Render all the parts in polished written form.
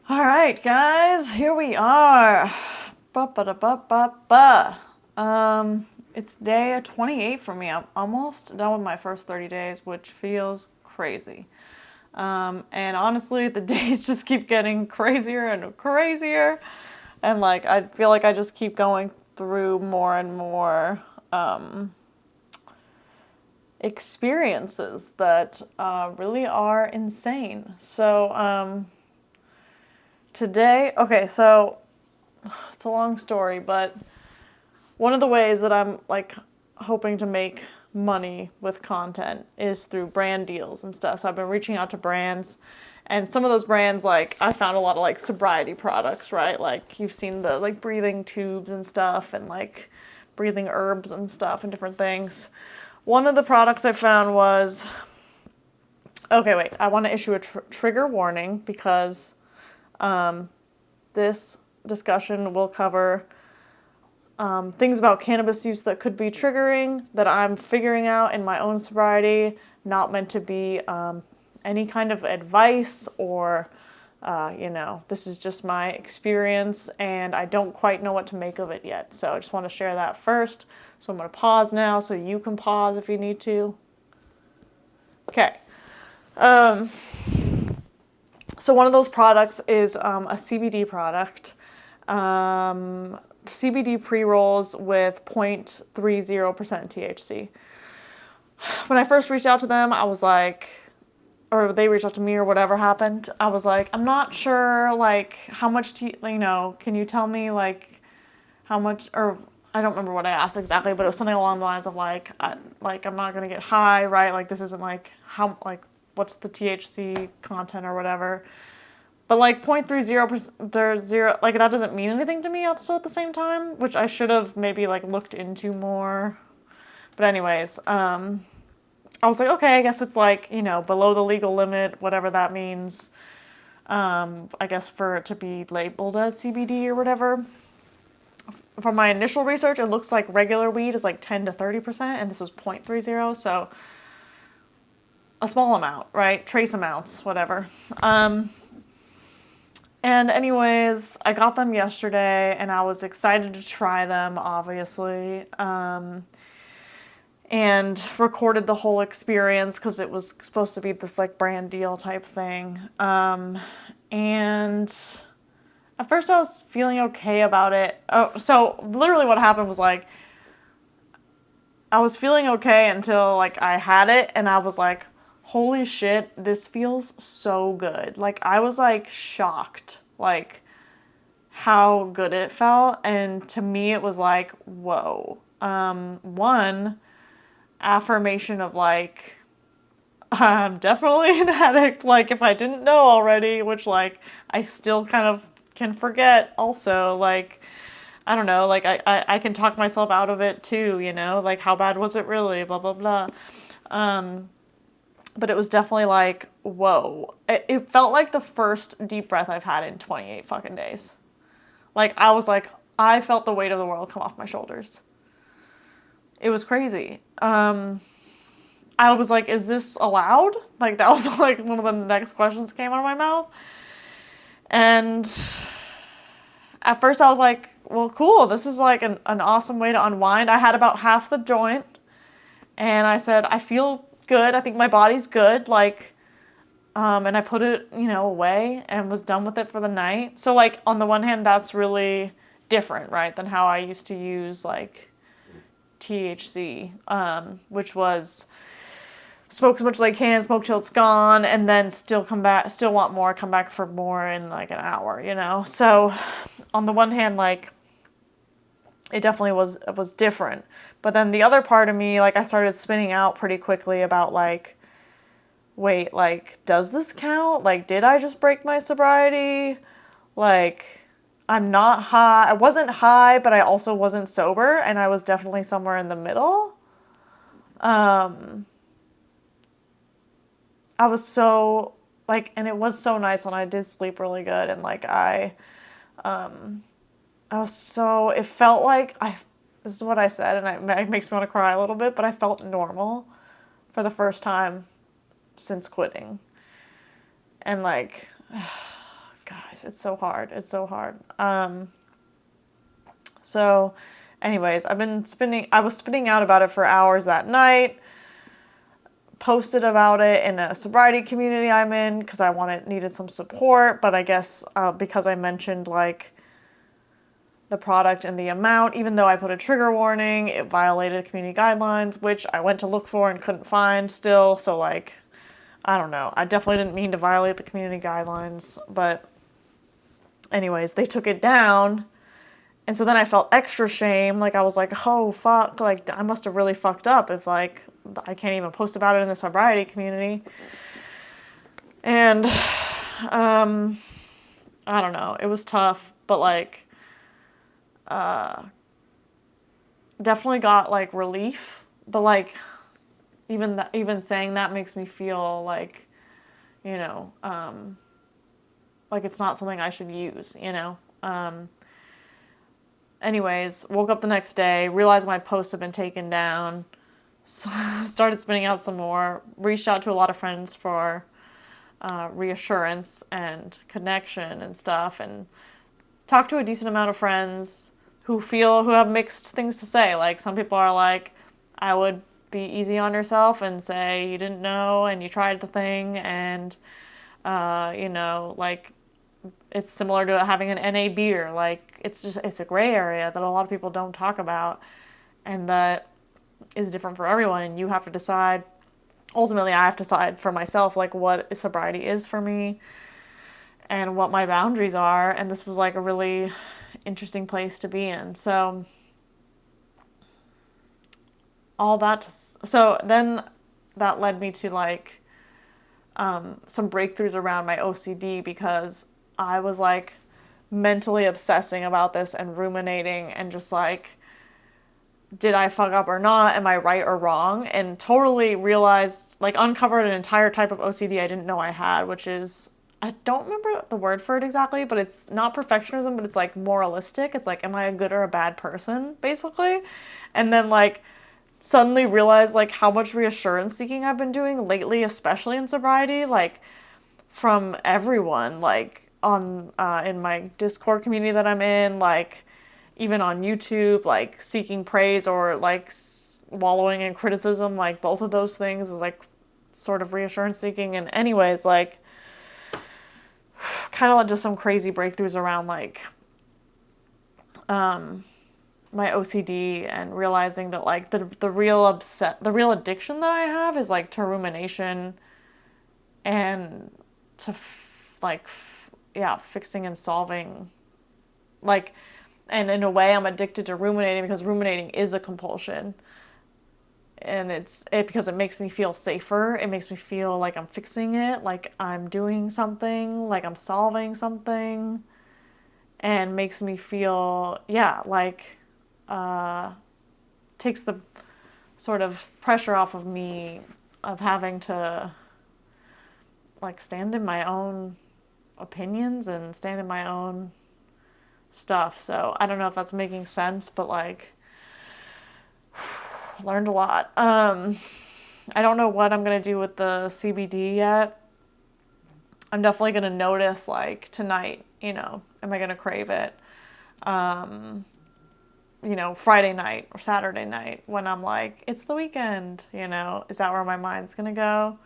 All right, guys, here we are. Ba-ba-da-ba-ba-ba. It's day 28 for me. I'm almost done with my first 30 days, which feels crazy. And honestly, the days just keep getting crazier and crazier. And like, I feel like I just keep going through more and more experiences that really are insane. So, today, okay, so it's a long story, but one of the ways that I'm like hoping to make money with content is through brand deals and stuff. So I've been reaching out to brands, and some of those brands, like I found a lot of like sobriety products, right? Like you've seen the like breathing tubes and stuff, and like breathing herbs and stuff and different things. One of the products I found was, okay, wait, I want to issue a trigger warning because this discussion will cover things about cannabis use that could be triggering, that I'm figuring out in my own sobriety, not meant to be any kind of advice or, this is just my experience and I don't quite know what to make of it yet. So I just want to share that first. So I'm going to pause now so you can pause if you need to. Okay. So one of those products is a CBD product. CBD pre-rolls with 0.30% THC. When I first reached out to them, I was like, or they reached out to me or whatever happened, I was like, I'm not sure, like, how much, can you tell me, like, how much, or I don't remember what I asked exactly, but it was something along the lines of, like, I'm not going to get high, right? Like, this isn't, like, what's the THC content or whatever. But like 0.30%, they're zero, like that doesn't mean anything to me also at the same time, which I should have maybe like looked into more. But anyways, I was like, okay, I guess it's like, below the legal limit, whatever that means. I guess for it to be labeled as CBD or whatever. From my initial research, it looks like regular weed is like 10 to 30%, and this was 0.30, so a small amount, right? Trace amounts, whatever. And anyways, I got them yesterday and I was excited to try them, obviously, and recorded the whole experience because it was supposed to be this like brand deal type thing. And at first I was feeling okay about it. Oh, so literally what happened was like, I was feeling okay until like I had it and I was like, holy shit, this feels so good. Like I was like shocked, like how good it felt. And to me it was like, whoa. One, affirmation of like, I'm definitely an addict, like if I didn't know already, which like I still kind of can forget also, like I don't know, like I can talk myself out of it too, like how bad was it really, blah blah blah. But it was definitely like, whoa. It felt like the first deep breath I've had in 28 fucking days. Like, I was like, I felt the weight of the world come off my shoulders. It was crazy. I was like, is this allowed? Like, that was like one of the next questions that came out of my mouth. And at first I was like, well, cool. This is like an awesome way to unwind. I had about half the joint. And I said, I feel good. I think my body's good. Like, and I put it, away and was done with it for the night. So like on the one hand, that's really different, right, than how I used to use like THC, which was smoke as much as I can, smoke till it's gone, and then still come back for more in like an hour. So on the one hand, like it definitely was different. But then the other part of me, like I started spinning out pretty quickly about like, wait, like, does this count? Like, did I just break my sobriety? Like, I'm not high. I wasn't high, but I also wasn't sober, and I was definitely somewhere in the middle. I was so, like, and it was so nice, and I did sleep really good, and, like, I was so, it felt like, this is what I said, and it makes me want to cry a little bit, but I felt normal for the first time since quitting. And like, God, it's so hard. It's so hard. So anyways, I was spinning out about it for hours that night, posted about it in a sobriety community I'm in because I needed some support, but I guess because I mentioned like the product and the amount, even though I put a trigger warning, it violated community guidelines, which I went to look for and couldn't find still, so like, I don't know. I definitely didn't mean to violate the community guidelines, but anyways, they took it down. And so then I felt extra shame. Like I was like, oh fuck, like I must have really fucked up if like I can't even post about it in the sobriety community. And I don't know. It was tough, but like definitely got like relief. But like even saying that makes me feel like, you know, like it's not something I should use, you know. Anyways, woke up the next day, realized my posts had been taken down, so started spinning out some more, reached out to a lot of friends for reassurance and connection and stuff, and talked to a decent amount of friends who have mixed things to say. Like some people are like, I would be easy on yourself and say you didn't know and you tried the thing, and you know, like it's similar to having an NA beer. Like it's a gray area that a lot of people don't talk about, and that is different for everyone, and you have to decide. Ultimately, I have to decide for myself like what sobriety is for me and what my boundaries are, and this was like a really interesting place to be in. So so then that led me to like some breakthroughs around my OCD, because I was like mentally obsessing about this and ruminating and just like, did I fuck up or not? Am I right or wrong? And totally realized, like uncovered an entire type of OCD I didn't know I had, which is, I don't remember the word for it exactly, but it's not perfectionism, but it's like moralistic. It's like, am I a good or a bad person, basically? And then like suddenly realized like how much reassurance seeking I've been doing lately, especially in sobriety, like from everyone, like on in my Discord community that I'm in, like even on YouTube, like seeking praise or like wallowing in criticism, like both of those things is like sort of reassurance seeking. And anyways, like kind of led to some crazy breakthroughs around like my OCD, and realizing that like the real addiction that I have is like to rumination and to fixing and solving, like, and in a way I'm addicted to ruminating because ruminating is a compulsion, and because it makes me feel safer. It makes me feel like I'm fixing it, like I'm doing something, like I'm solving something, and makes me feel like takes the sort of pressure off of me of having to like stand in my own opinions and stand in my own stuff. So I don't know if that's making sense, but like learned a lot. I don't know what I'm gonna do with the CBD yet. I'm definitely gonna notice like tonight, you know, am I gonna crave it? You know, Friday night or Saturday night when I'm like, it's the weekend, you know, is that where my mind's gonna go?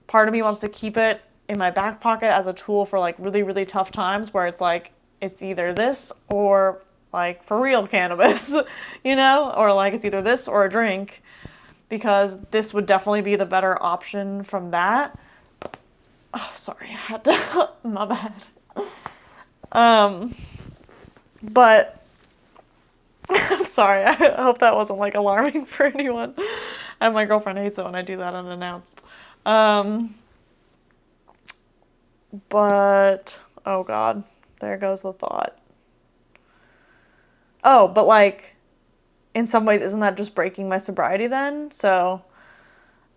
Part of me wants to keep it in my back pocket as a tool for like really, really tough times where it's like, it's either this or like for real cannabis, you know, or like it's either this or a drink, because this would definitely be the better option from that. Oh, sorry, I had to, my bad. But I'm sorry, I hope that wasn't like alarming for anyone. And my girlfriend hates it when I do that unannounced. But, oh God, there goes the thought. Oh, but like, in some ways, isn't that just breaking my sobriety then? So,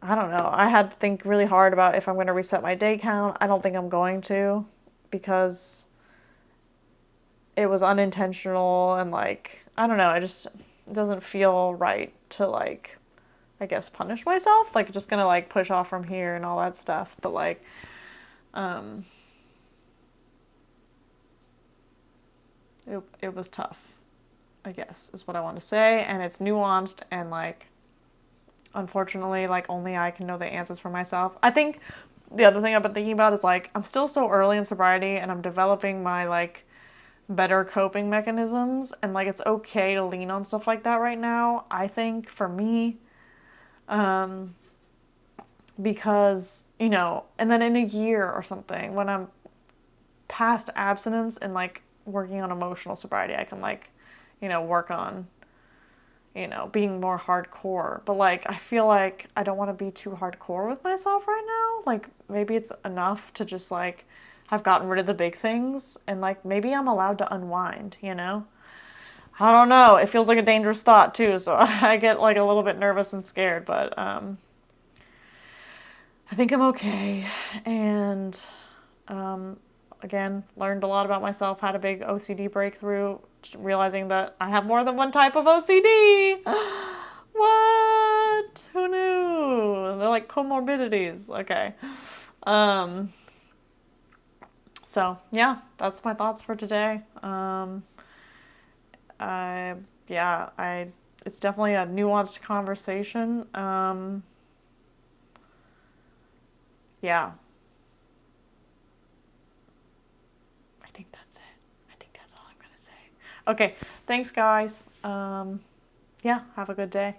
I don't know. I had to think really hard about if I'm going to reset my day count. I don't think I'm going to, because it was unintentional, and like, I don't know, it doesn't feel right to like, I guess, punish myself. Like, just gonna like push off from here and all that stuff. But like, it was tough, I guess, is what I want to say. And it's nuanced and like, unfortunately, like only I can know the answers for myself. I think the other thing I've been thinking about is like, I'm still so early in sobriety and I'm developing my like better coping mechanisms, and like it's okay to lean on stuff like that right now, I think, for me. Um, because, you know, and then in a year or something, when I'm past abstinence and like working on emotional sobriety, I can like, you know, work on, you know, being more hardcore. But like, I feel like I don't want to be too hardcore with myself right now. Like, maybe it's enough to just like have gotten rid of the big things and like maybe I'm allowed to unwind, you know? I don't know. It feels like a dangerous thought too, so I get like a little bit nervous and scared, but I think I'm okay. And um, again, learned a lot about myself, had a big OCD breakthrough, realizing that I have more than one type of OCD. What? Who knew? They're like comorbidities. Okay. Um, so yeah, that's my thoughts for today. I yeah, I it's definitely a nuanced conversation. Yeah, I think that's it. I think that's all I'm gonna say. Okay, thanks guys. Yeah, have a good day.